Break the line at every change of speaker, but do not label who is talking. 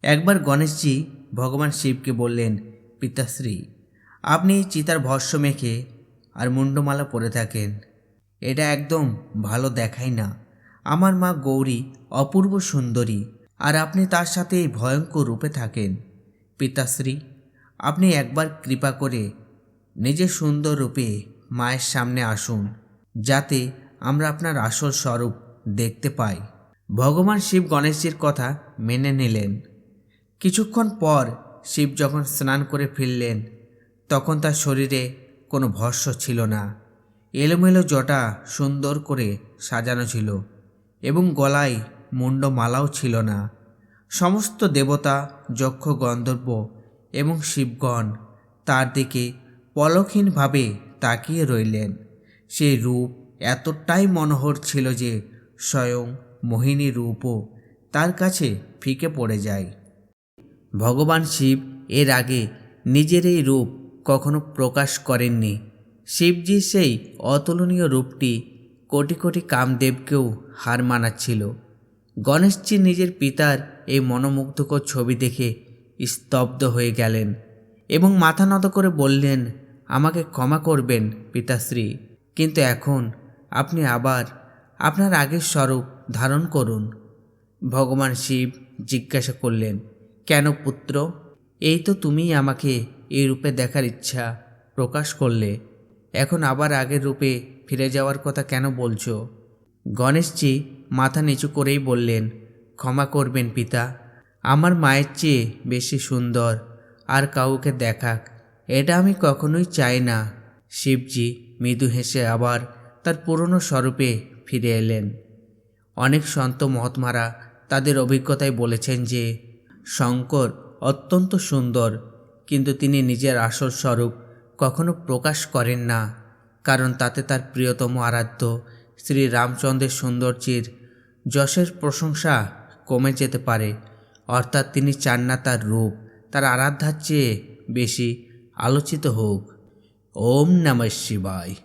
একবার গণেশজি ভগবান শিবকে বললেন, পিতাশ্রী, আপনি চিতার ভস্য মেখে আর মুন্ডমালা পরে থাকেন, এটা একদম ভালো দেখায় না। আমার মা গৌরী অপূর্ব সুন্দরী, আর আপনি তার সাথে এই ভয়ঙ্কর রূপে থাকেন। পিতাশ্রী, আপনি একবার কৃপা করে নিজের সুন্দর রূপে মায়ের সামনে আসুন, যাতে আমরা আপনার আসল স্বরূপ দেখতে পাই। ভগবান শিব গণেশজির কথা মেনে নিলেন। কিছুক্ষণ পর শিব যখন স্নান করে ফিরলেন, তখন তার শরীরে কোনো ভস্য ছিল না। এলোমেলো জটা সুন্দর করে সাজানো ছিল এবং গলায় মুন্ডমালাও ছিল না। সমস্ত দেবতা, যক্ষ, গন্ধর্ব এবং শিবগণ তার দিকে পলকহীনভাবে তাকিয়ে রইলেন। সেই রূপ এতটাই মনোহর ছিল যে স্বয়ং মোহিনী রূপও তার কাছে ফিকে পড়ে যায়। ভগবান শিব এর আগে নিজের এই রূপ কখনো প্রকাশ করেননি। শিবজির সেই অতুলনীয় রূপটি কোটি কোটি কামদেবকেও হার মানাচ্ছিল। গণেশজি নিজের পিতার এই মনোমুগ্ধকর ছবি দেখে স্তব্ধ হয়ে গেলেন এবং মাথা নত করে বললেন, আমাকে ক্ষমা করবেন পিতাশ্রী, কিন্তু এখন আপনি আবার আপনার আগের স্বরূপ ধারণ করুন। ভগবান শিব জিজ্ঞাসা করলেন, কেন পুত্র? এই তো তুমিই আমাকে এই রূপে দেখার ইচ্ছা প্রকাশ করলে, এখন আবার আগের রূপে ফিরে যাওয়ার কথা কেন বলছো? গণেশজি মাথা নিচু করেই বললেন, ক্ষমা করবেন পিতা, আমার মায়ের চেয়ে বেশি সুন্দর আর কাউকে দেখাক এটা আমি কখনোই চাই না। শিবজি মৃদু হেসে আবার তার পুরনো স্বরূপে ফিরে এলেন। অনেক সন্ত মহাত্মারা তাদের অভিজ্ঞতায় বলেছেন যে শঙ্কর অত্যন্ত সুন্দর, কিন্তু তিনি নিজের আসল স্বরূপ কখনো প্রকাশ করেন না, কারণ তাতে তার প্রিয়তম আরাধ্য শ্রী রামচন্দ্রের সৌন্দর্যের যশের প্রশংসা কমে যেতে পারে। অর্থাৎ তিনি চান না তার রূপ তার আরাধ্যার চেয়ে বেশি আলোচিত হোক। ওম নমঃ শিবায়।